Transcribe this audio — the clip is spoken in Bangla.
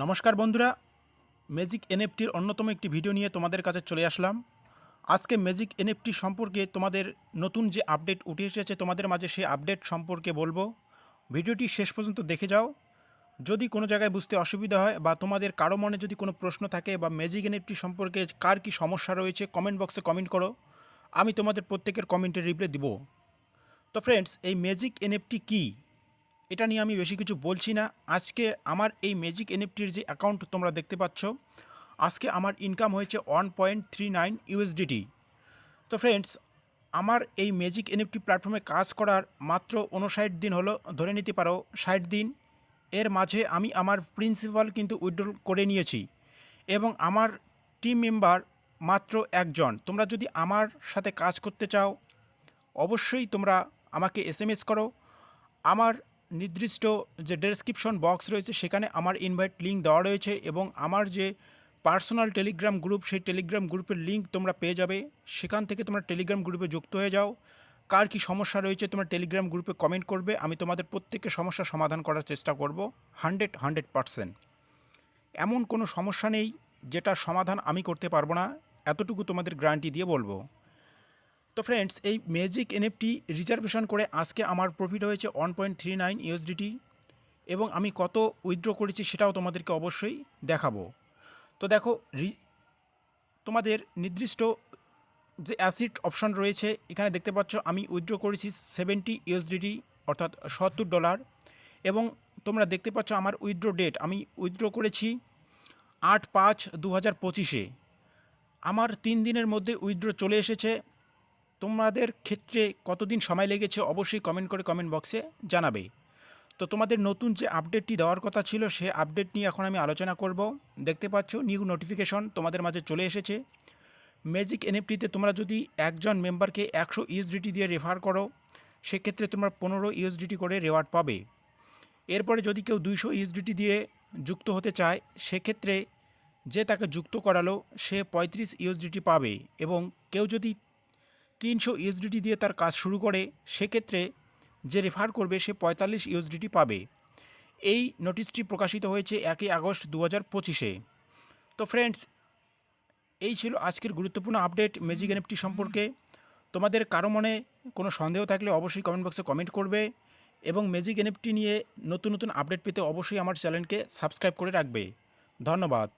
নমস্কার বন্ধুরা, ম্যাজিক এনএফটির অন্যতম একটি ভিডিও নিয়ে তোমাদের কাছে চলে আসলাম। আজকে ম্যাজিক এনএফটি সম্পর্কে তোমাদের নতুন যে আপডেট উঠে এসেছে তোমাদের মাঝে সেই আপডেট সম্পর্কে বলবো। ভিডিওটি শেষ পর্যন্ত দেখে যাও। যদি কোনো জায়গায় বুঝতে অসুবিধা হয় বা তোমাদের কারো মনে যদি কোনো প্রশ্ন থাকে বা ম্যাজিক এনএফটি সম্পর্কে কার কী সমস্যা রয়েছে কমেন্ট বক্সে কমেন্ট করো, আমি তোমাদের প্রত্যেকের কমেন্টের রিপ্লাই দিব। তো ফ্রেন্ডস, এই ম্যাজিক এনএফটি কী এটা নিয়ে আমি বেশি কিছু বলছি না। আজকে আমার এই ম্যাজিক এনএফটির যে অ্যাকাউন্ট তোমরা দেখতে পাচ্ছ, আজকে আমার ইনকাম হয়েছে 1.39 ইউএসডিটি। তো ফ্রেন্ডস, আমার এই ম্যাজিক এনএফটি প্ল্যাটফর্মে কাজ করার মাত্র 59 দিন হলো, ধরে নিতে পারো 60 দিন। এর মাঝে আমি আমার প্রিন্সিপাল কিন্তু উইথড্র করে নিয়েছি এবং আমার টিম মেম্বার মাত্র একজন। তোমরা যদি আমার সাথে কাজ করতে চাও অবশ্যই তোমরা আমাকে এসএমএস করো। আমার নির্দিষ্ট যে ডেসক্রিপশন বক্স রয়েছে সেখানে আমার ইনভাইট লিঙ্ক দেওয়া রয়েছে এবং আমার যে পার্সোনাল টেলিগ্রাম গ্রুপ সেই টেলিগ্রাম গ্রুপের লিঙ্ক তোমরা পেয়ে যাবে। সেখান থেকে তোমরা টেলিগ্রাম গ্রুপে যুক্ত হয়ে যাও। কার কী সমস্যা রয়েছে তোমরা টেলিগ্রাম গ্রুপে কমেন্ট করবে, আমি তোমাদের প্রত্যেকের সমস্যার সমাধান করার চেষ্টা করব 100%। এমন কোনো সমস্যা নেই যেটার সমাধান আমি করতে পারবো না, এতটুকু তোমাদের গ্যারান্টি দিয়ে বলবো। তো ফ্রেন্ডস, এই ম্যাজিক এনএফটি রিজার্ভেশন করে আজকে আমার প্রফিট হয়েছে 1.39 ইউএসডিটি এবং আমি কত উইথড্র করেছি সেটাও তোমাদেরকে অবশ্যই দেখাবো। তো দেখো, তোমাদের নির্দিষ্ট যে অ্যাসিড অপশন রয়েছে এখানে দেখতে পাচ্ছ আমি উইথড্র করেছি 70 ইউএসডিটি অর্থাৎ $70 এবং তোমরা দেখতে পাচ্ছ আমার উইথড্র ডেট আমি উইথড্র করেছি 8/5/2025-এ। আমার 3 দিনের মধ্যে উইথড্র চলে এসেছে। তোমাদের ক্ষেত্রে কতদিন সময় লেগেছে অবশ্যই কমেন্ট করে কমেন্ট বক্সে জানাবে। তো তোমাদের নতুন যে আপডেটটি দেওয়ার কথা ছিল সে আপডেট নিয়ে এখন আমি আলোচনা করব। দেখতে পাচ্ছ নিউ নোটিফিকেশন তোমাদের মাঝে চলে এসেছে। ম্যাজিক এনএফটিতে তোমরা যদি একজন মেম্বারকে 100 ইউএসডিটি দিয়ে রেফার করো সেক্ষেত্রে তোমরা 15 ইউএসডিটি করে রেওয়ার্ড পাবে। এরপরে যদি কেউ 200 ইউএসডিটি দিয়ে যুক্ত হতে চায় সেক্ষেত্রে যে তাকে যুক্ত করালো সে 35 ইউএসডিটি পাবে এবং কেউ যদি 300 ইউএসডিটি দিয়ে তার কাজ শুরু করে সেক্ষেত্রে যে রেফার করবে সে 45 ইউএসডিটি পাবে। এই নোটিশটি প্রকাশিত হয়েছে 1 আগস্ট 2025-এ। তো ফ্রেন্ডস, এই ছিল আজকের গুরুত্বপূর্ণ আপডেট ম্যাজিক এনএফটি সম্পর্কে। তোমাদের কারো মনে কোনো সন্দেহ থাকলে অবশ্যই কমেন্ট বক্সে কমেন্ট করবে এবং ম্যাজিক এনএফটি নিয়ে নতুন নতুন আপডেট পেতে অবশ্যই আমার চ্যানেলকে সাবস্ক্রাইব করে রাখবে। ধন্যবাদ।